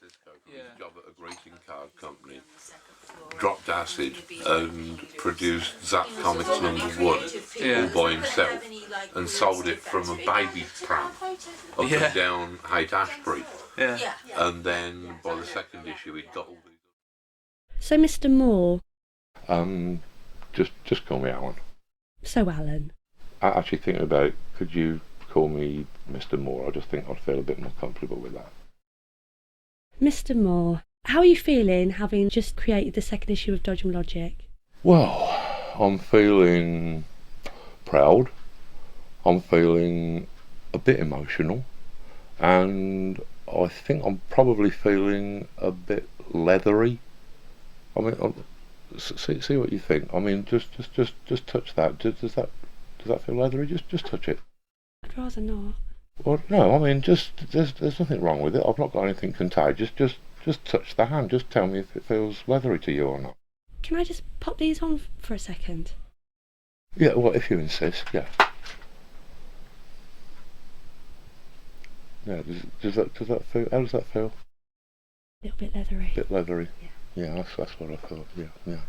Francisco from his job at a greeting card company, dropped acid and produced Zap Comics #1 all by himself and sold it from a baby pram up and down Haight-Ashbury. And then by the second issue he'd got all these. So, Mr. Moore. Just call me Alan. So, Alan. I actually thinking about, could you call me Mr. Moore? I just think I'd feel a bit more comfortable with that. Mr. Moore, how are you feeling having just created the second issue of Dodgem Logic? Well, I'm feeling proud. I'm feeling a bit emotional. And I think I'm probably feeling a bit leathery. I mean, see what you think. I mean, just touch that. Does that feel leathery? Just touch it. I'd rather not. Well, no. I mean, there's nothing wrong with it. I've not got anything contagious. Just touch the hand. Just tell me if it feels leathery to you or not. Can I just pop these on for a second? Yeah. Well, if you insist. Yeah. Yeah. Does that feel? How does that feel? A little bit leathery. A bit leathery. Yeah. Yeah, that's what I thought. Yeah.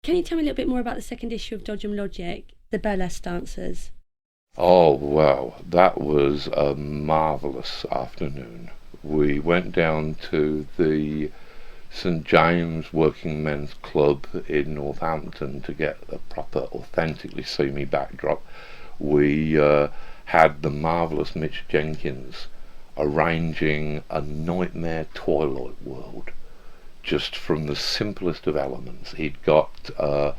Can you tell me a little bit more about the second issue of Dodgem Logic, the burlesque dancers? Oh, wow, that was a marvellous afternoon. We went down to the St James Working Men's Club in Northampton to get a proper, authentically seamy backdrop. We had the marvellous Mitch Jenkins arranging a nightmare Twilight world, just from the simplest of elements. He'd got a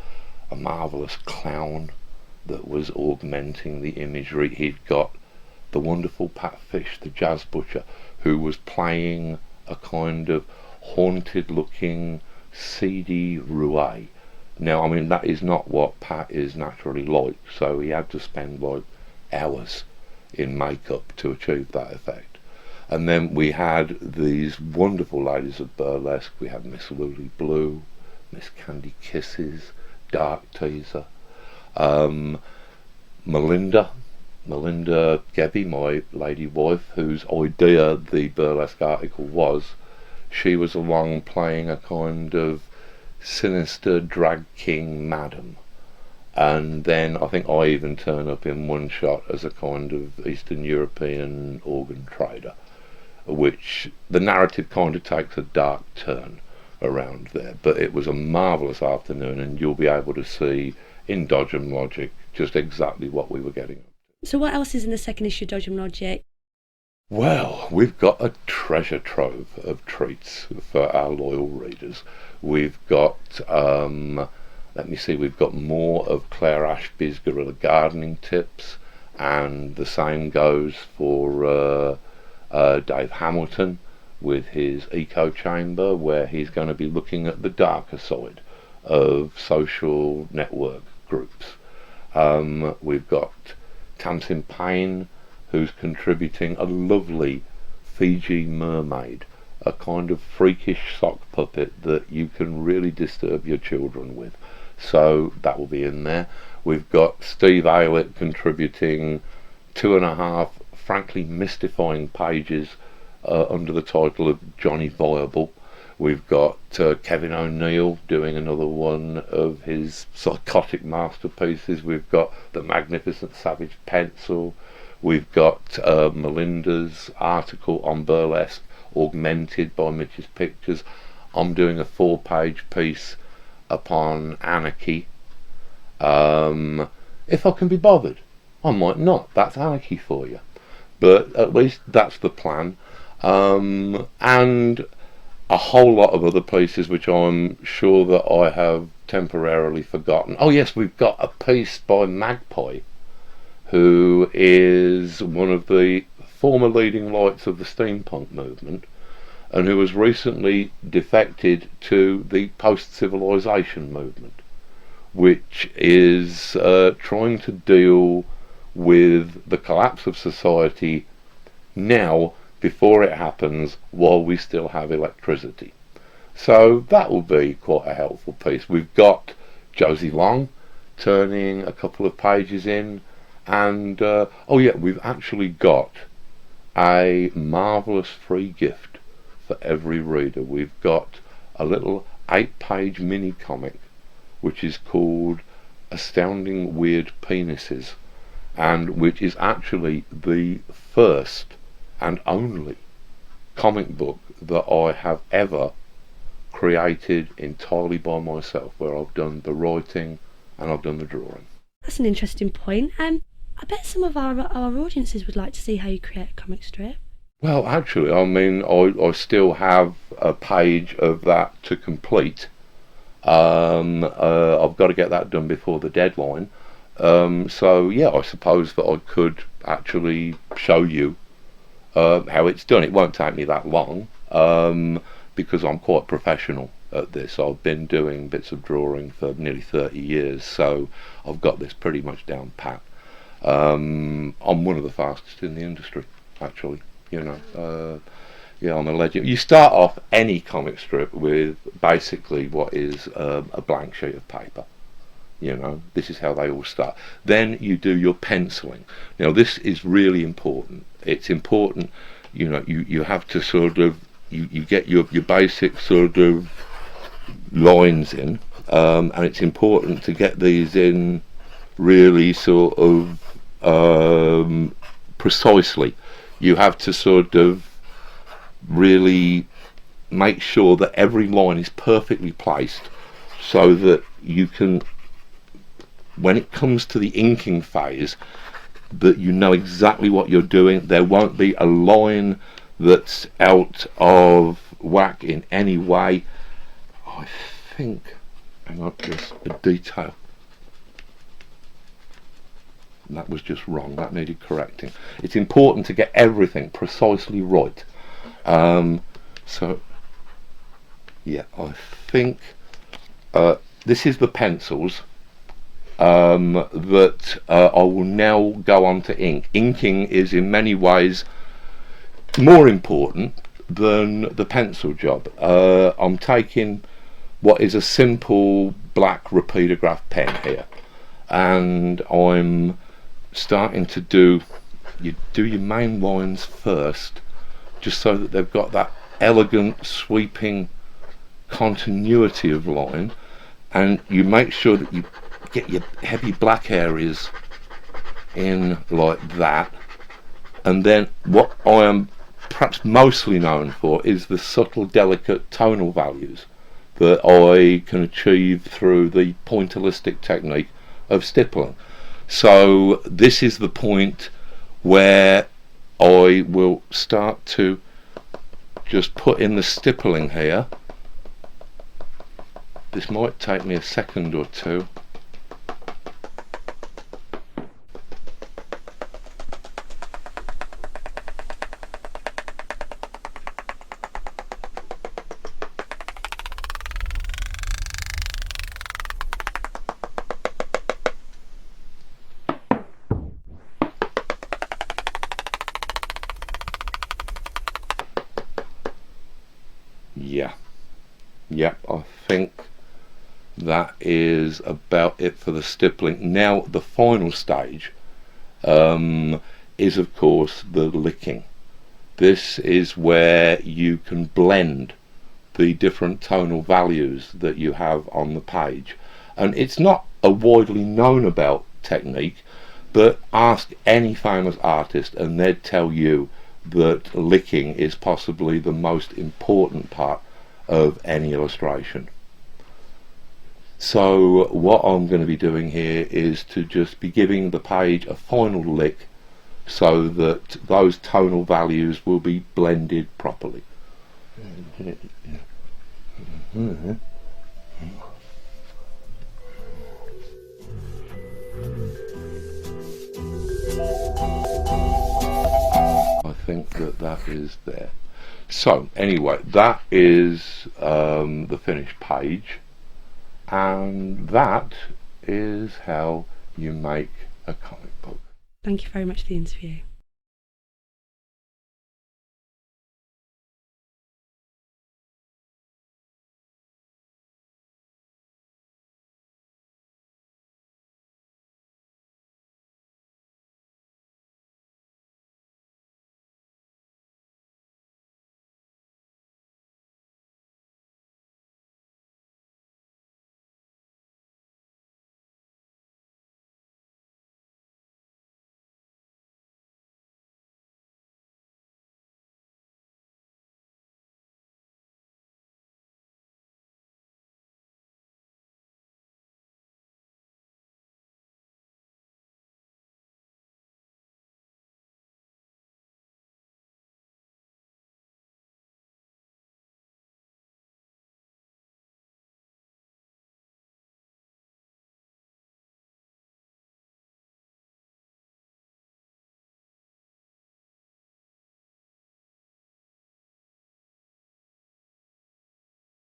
marvellous clown that was augmenting the imagery. He'd got the wonderful Pat Fish, the jazz butcher, who was playing a kind of haunted looking seedy roue. Now, I mean, that is not what Pat is naturally like, so he had to spend like hours in makeup to achieve that effect. And then we had these wonderful ladies of burlesque. We had Miss Lily Blue, Miss Candy Kisses, Dark Teaser, Melinda Gebby, my lady wife, whose idea the burlesque article was. She was along playing a kind of sinister drag king madam. And then I think I even turn up in one shot as a kind of Eastern European organ trader, which the narrative kind of takes a dark turn around there. But it was a marvellous afternoon, and you'll be able to see in Dodgem Logic just exactly what we were getting. So what else is in the second issue of Dodgem Logic? Well, we've got a treasure trove of treats for our loyal readers. We've got, let me see, we've got more of Claire Ashby's guerrilla gardening tips, and the same goes for Dave Hamilton with his eco chamber, where he's going to be looking at the darker side of social network groups. We've got Tamsin Payne, who's contributing a lovely Fiji mermaid, a kind of freakish sock puppet that you can really disturb your children with. So that will be in there. We've got Steve Aylett contributing 2.5 frankly mystifying pages under the title of Johnny Viable. We've got Kevin O'Neill doing another one of his psychotic masterpieces. We've got The Magnificent Savage Pencil. We've got Melinda's article on burlesque, augmented by Mitch's pictures. I'm doing a 4-page piece upon anarchy. If I can be bothered. I might not. That's anarchy for you. But at least that's the plan. And a whole lot of other pieces which I'm sure that I have temporarily forgotten. Oh yes, we've got a piece by Magpie, who is one of the former leading lights of the steampunk movement, and who has recently defected to the post-civilization movement, which is trying to deal with the collapse of society now before it happens, while we still have electricity. So that will be quite a helpful piece. We've got Josie Long turning a couple of pages in, and oh yeah, we've actually got a marvellous free gift for every reader. We've got a little 8-page mini comic which is called Astounding Weird Penises, and which is actually the first and only comic book that I have ever created entirely by myself, where I've done the writing and I've done the drawing. That's an interesting point. I bet some of our audiences would like to see how you create a comic strip. Well, actually, I mean, I still have a page of that to complete. I've got to get that done before the deadline. So yeah, I suppose that I could actually show you how it's done. It won't take me that long, because I'm quite professional at this. I've been doing bits of drawing for nearly 30 years, so I've got this pretty much down pat. I'm one of the fastest in the industry, actually. You know, yeah, I'm a legend. You start off any comic strip with basically what is a blank sheet of paper. You know, this is how they all start. Then you do your penciling. Now, this is really important. It's important, you know, you have to sort of, you get your basic sort of lines in, and it's important to get these in really sort of precisely. You have to sort of really make sure that every line is perfectly placed, so that you can, when it comes to the inking phase, that you know exactly what you're doing. There won't be a line that's out of whack in any way. I think, hang on, just a detail. That was just wrong, that needed correcting. It's important to get everything precisely right. So yeah, I think this is the pencils that I will now go on to ink. Inking is in many ways more important than the pencil job. I'm taking what is a simple black repeatograph pen here, and I'm starting to do your main lines first, just so that they've got that elegant sweeping continuity of line, and you make sure that you get your heavy black areas in like that. And then what I am perhaps mostly known for is the subtle, delicate tonal values that I can achieve through the pointillistic technique of stippling. So this is the point where I will start to just put in the stippling here. This might take me a second or two. Yep, I think that is about it for the stippling. Now the final stage is of course the licking. This is where you can blend the different tonal values that you have on the page, and it's not a widely known about technique, but ask any famous artist and they'd tell you that licking is possibly the most important part of any illustration. So what I'm going to be doing here is to just be giving the page a final lick so that those tonal values will be blended properly. I think that is there. So anyway, that is the finished page, and that is how you make a comic book. Thank you very much for the interview.